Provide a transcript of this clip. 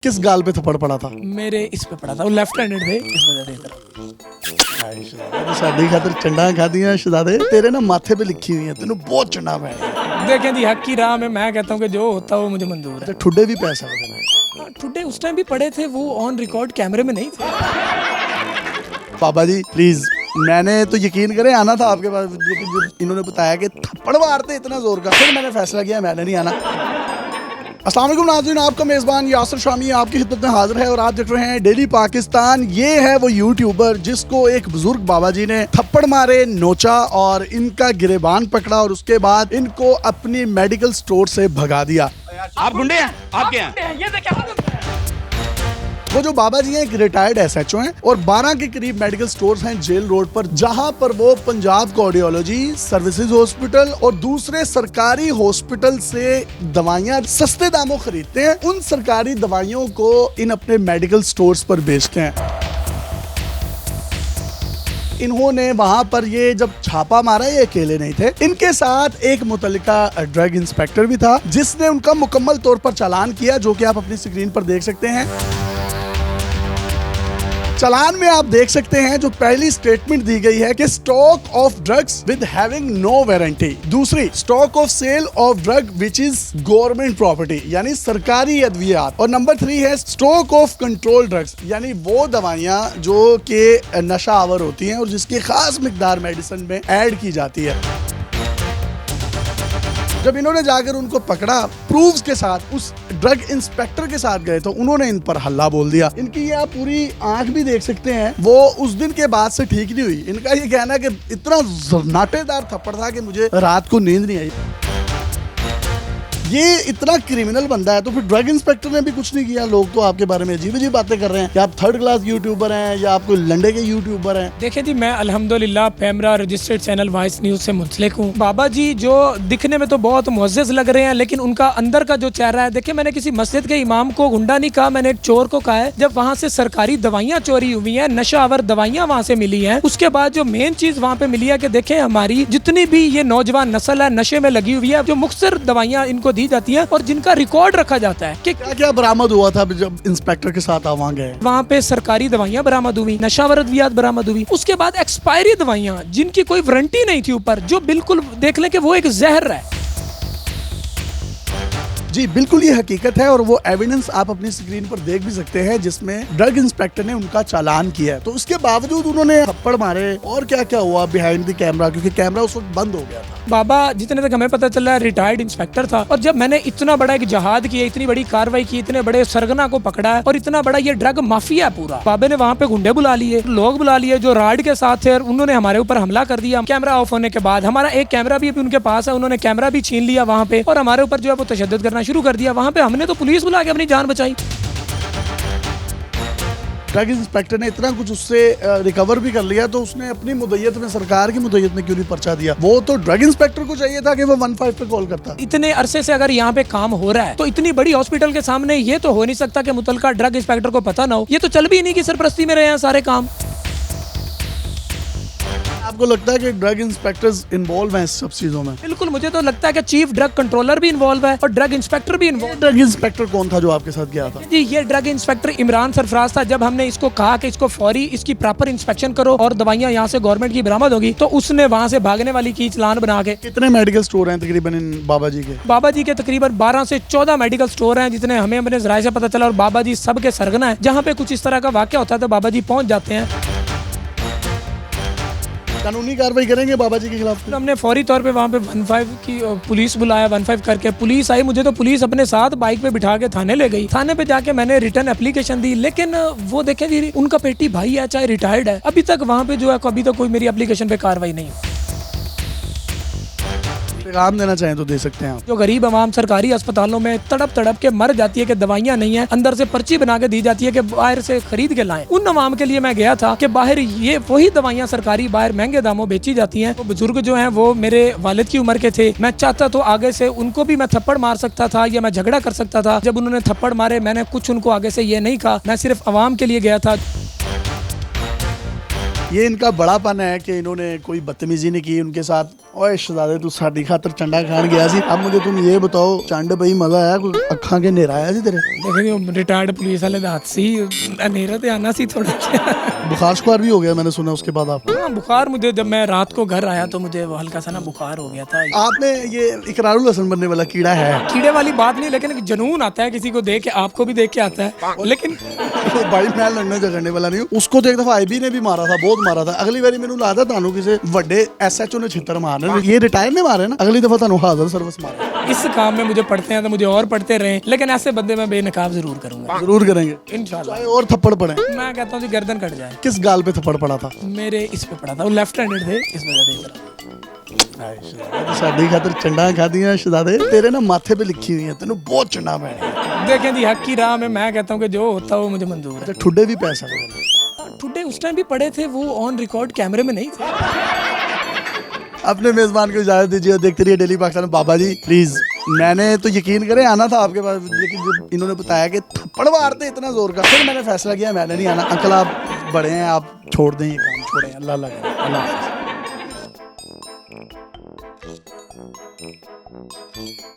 किस गाल पे थप्पड़ पड़ा था? मेरे इस पे पड़ा था, वो लेफ्ट हैंडेड थे, इस वजह से इधर। साडी खातर चंडा खादियां शहजादे तेरे ना माथे पे लिखी हुई है, तेनू बहुत चंडा मैं देखें जी, हक की राह में मैं कहता हूँ कि जो होता है वो मुझे मंजूर है। ठुड्डे भी पैसा देना। ठुड्डे उस टाइम भी पड़े थे, वो ऑन रिकॉर्ड कैमरे में नहीं थे। बाबा जी प्लीज, मैंने तो यकीन करें आना था आपके पास, लेकिन जब इन्होंने बताया कि थप्पड़ मारते इतना जोर का, फिर मैंने फैसला किया मैंने नहीं आना। अस्सलाम वालेकुम नाज़रीन, आपका मेज़बान यासिर शामी आपकी खिदमत में हाजिर है और आप देख रहे हैं डेली पाकिस्तान। ये है वो यूट्यूबर जिसको एक बुजुर्ग बाबा जी ने थप्पड़ मारे, नोचा और इनका गिरेबान पकड़ा और उसके बाद इनको अपनी मेडिकल स्टोर से भगा दिया। आप गुंडे हैं? आप क्या हैं? ये देखिए, वो जो बाबा जी हैं एक रिटायर्ड एसएचओ हैं और 12 के करीब मेडिकल स्टोर्स हैं जेल रोड पर, जहां पर वो पंजाब कार्डियोलॉजी सर्विसेज हॉस्पिटल और दूसरे सरकारी हॉस्पिटल से दवाइयां सस्ते दामों खरीदते हैं। उन सरकारी दवाइयों को इन अपने मेडिकल स्टोर्स पर बेचते हैं। इन्होंने वहां पर ये जब छापा मारा, ये अकेले नहीं थे, इनके साथ एक मुतल्लिका ड्रग इंस्पेक्टर भी था जिसने उनका मुकम्मल तौर पर चालान किया, जो कि आप अपनी स्क्रीन पर देख सकते हैं। चालान में आप देख सकते हैं जो पहली स्टेटमेंट दी गई है कि stock of drugs with having no warranty, दूसरी stock of sale of drug which is government property यानी सरकारी अद्वियात, और नंबर 3 है स्टॉक ऑफ कंट्रोल ड्रग्स यानी वो दवाइयां जो कि नशा आवर होती हैं और जिसकी खास मिकदार मेडिसिन में ऐड की जाती है। जब इन्होंने जाकर उनको पकड़ा प्रूफ्स के साथ, उस ड्रग इंस्पेक्टर के साथ गए तो उन्होंने इन पर हल्ला बोल दिया। इनकी ये आप पूरी आंख भी देख सकते हैं, वो उस दिन के बाद से ठीक नहीं हुई। इनका ये कहना है कि इतना जर्नाटेदार थप्पड़ था कि मुझे रात को नींद नहीं आई। ये इतना क्रिमिनल बंदा है तो फिर ड्रग इंस्पेक्टर ने भी कुछ नहीं किया। लोग तो आपके बारे में अजीब अजीब बातें कर रहे हैं कि आप थर्ड क्लास यूट्यूबर हैं या आप कोई लंडे के यूट्यूबर हैं। देखिए जी, मैं अल्हम्दुलिल्लाह PEMRA registered channel voice news से मुंसलिक हूँ। बाबा जी जो दिखने में तो बहुत मुअज़्ज़ज़ लग रहे हैं, लेकिन उनका अंदर का जो चेहरा है, देखिए मैंने किसी मस्जिद के इमाम को गुंडा नहीं कहा, मैंने एक चोर को कहा है। जब वहाँ से सरकारी दवाइयाँ चोरी हुई हैं, नशा आवर दवाइयाँ वहाँ से मिली हैं, उसके बाद जो मेन चीज वहाँ पे मिली है कि देखें हमारी जितनी भी ये नौजवान नस्ल है नशे में लगी हुई है, जो मुख्तसर दवाइयाँ इनको दी जाती है और जिनका रिकॉर्ड रखा जाता है कि क्या क्या बरामद हुआ था जब इंस्पेक्टर के साथ वहाँ गए। वहाँ पे सरकारी दवाइयाँ बरामद हुई, नशावर अद्वियात बरामद हुई, उसके बाद एक्सपायरी दवाइयाँ जिनकी कोई वारंटी नहीं थी ऊपर, जो बिल्कुल देख लें कि वो एक जहर है। जी बिल्कुल ये हकीकत है और वो एविडेंस आप अपनी स्क्रीन पर देख भी सकते हैं जिसमें ड्रग इंस्पेक्टर ने उनका चालान किया है। तो उसके बावजूद उन्होंने थप्पड़ मारे और क्या क्या हुआ बिहाइंड द कैमरा, क्योंकि कैमरा उस वक्त बंद हो गया था। बाबा जितने तक हमें पता चला रिटायर्ड इंस्पेक्टर था, और जब मैंने इतना बड़ा एक जहाद किया, इतनी बड़ी कार्रवाई की, इतने बड़े सरगना को पकड़ा है और इतना बड़ा ये ड्रग माफिया है पूरा, बाबे ने वहाँ पे गुंडे बुला लिए, लोग बुला लिए जो राड के साथ थे, उन्होंने हमारे ऊपर हमला कर दिया। कैमरा ऑफ होने के बाद हमारा एक कैमरा भी अभी उनके पास है, उन्होंने कैमरा भी छीन लिया वहाँ पे और हमारे ऊपर जो है वो तशद्दुद करना शुरू कर दिया। वहाँ पे हमने तो पुलिस बुला के अपनी जान बचाई। ड्रग इंस्पेक्टर ने इतना कुछ उससे रिकवर भी कर लिया तो उसने अपनी मुद्दत में, सरकार की मुद्दत में क्यों नहीं पर्चा दिया? वो तो ड्रग इंस्पेक्टर को चाहिए था कि वो 15 पे कॉल करता। इतने अरसे से अगर यहाँ पे काम हो रहा है तो इतनी बड़ी हॉस्पिटल के सामने ये तो हो नहीं सकता कि मुतलका ड्रग इंस्पेक्टर को पता ना हो। ये तो चल भी नहीं कि सरपरस्ती में रहे हैं सारे काम। आपको लगता है कि ड्रग इंस्पेक्टर्स इन्वॉल्व हैं इस सब चीजों में? बिल्कुल, मुझे तो लगता है कि चीफ ड्रग कंट्रोलर भी इन्वॉल्व है और ड्रग इंस्पेक्टर भी इन्वॉल्व। ड्रग इंस्पेक्टर कौन था जो आपके साथ गया था? जी ये ड्रग इंस्पेक्टर इमरान सरफराज था। जब हमने इसको कहा कि इसको फौरी इसकी प्रॉपर इंस्पेक्शन करो और दवाइयाँ यहाँ से गवर्नमेंट की बरामद होगी, तो उसने वहाँ से भागने वाली की चालान बना के। कितने मेडिकल स्टोर हैं तकरीबन इन बाबा जी के? बाबा जी के तकरीबन 12 से 14 मेडिकल स्टोर हैं जितने हमें अपने जराये से पता चला, और बाबा जी सबके सरगना है। जहाँ पे कुछ इस तरह का वाक़या होता है तो बाबा जी पहुँच जाते हैं। कानूनी कार्रवाई करेंगे बाबा जी के खिलाफ? हमने फौरी तौर पे वहाँ पे 15 की पुलिस बुलाया, 15 करके पुलिस आई। मुझे तो पुलिस अपने साथ बाइक पे बिठा के थाने ले गई। थाने पे जाके मैंने रिटर्न एप्लीकेशन दी, लेकिन वो देखें जी उनका पेटी भाई है चाहे रिटायर्ड है, अभी तक वहाँ पे जो है अभी तक कोई मेरी एप्लीकेशन पे कार्रवाई नहीं हुई। पैगाम देना चाहें तो दे सकते हैं आप। जो गरीब आवाम सरकारी अस्पतालों में तड़प तड़प के मर जाती है कि दवाइयाँ नहीं है, अंदर से पर्ची बना के दी जाती है कि बाहर से खरीद के लाएं, उन आवाम के लिए मैं गया था कि बाहर ये वही दवाइयाँ सरकारी बाहर महंगे दामों बेची जाती हैं। वो बुजुर्ग जो हैं वो मेरे वालिद की उम्र के थे, मैं चाहता तो आगे से उनको भी मैं थप्पड़ मार सकता था या मैं झगड़ा कर सकता था। जब उन्होंने थप्पड़ मारे मैंने कुछ उनको आगे से ये नहीं कहा, मैं सिर्फ आवाम के लिए गया था। ये इनका बड़ापन है कि इन्होंने कोई बदतमीजी नहीं की, उनके साथ ओए शहजादे तू साडी खातर चंडा खान गया सी, अब मुझे तुम ये बताओ चंड बई मजा आया, कोई अखां के नेरा आया सी तेरे? देखें रिटायर्ड पुलिस वाले दा हाथ सी अंधेरा ते आना सी थोड़ा बुखार शुखार भी हो गया मैंने सुना उसके बाद आपको? हाँ, बुखार मुझे जब मैं रात को घर आया तो मुझे हल्का सा ना बुखार हो गया था। आपने ये इकरारुल हसन बनने वाला कीड़ा है? कीड़े वाली बात नहीं, लेकिन एक जुनून आता है किसी को देख के, आपको भी देख के आता है। लेकिन भाई मैं लड़ने झगड़ने वाला नहीं हूँ। उसको तो एक दफा आईबी ने भी मारा था, बहुत मारा था। अगली बारी मैंने लगता तानू किसी बड़े SHO ने छितर मारने, ये रिटायर ने मारे ना, अगली दफा तानू हाजिर सर्विस मारे। इस काम में मुझे पढ़ते हैं तो मुझे और पढ़ते रहें, लेकिन ऐसे बंदे मैं बेनकाब जरूर करूंगा, जरूर करेंगे इंशाल्लाह। चाहे और थप्पड़ पड़े। मैं कहता हूँ जी गर्दन कट जाए। किस गाल पे थप्पड़ पड़ा था? मेरे इस पे पड़ा था, वो लेफ्ट हैंडेड थे, इस वजह से इधर। साडी खातर चंडा खादियां शहजादे, तेरे ना माथे पे लिखी हुई है, तेनू बहुत चंडा पैने। देखें जी हक की राह में मैं कहता हूँ कि जो होता है वो मुझे मंजूर है। ठुड्डे भी पै सकते हैं। ठुड्डे उस टाइम भी पड़े थे, वो ऑन रिकॉर्ड कैमरे में नहीं थे। अपने मेजबान को इजाजत दीजिए, देखते रहिए डेली पाकिस्तान। बाबा जी प्लीज, मैंने तो यकीन करें आना था आपके पास, लेकिन जब इन्होंने बताया कि थप्पड़ मारते इतना जोर का, फिर मैंने फैसला किया मैंने नहीं आना। अंकल आप बड़े हैं, आप छोड़ दें ये काम, छोड़ें। अल्लाह अल्लाह करें। अल्लाह हाफ़िज़।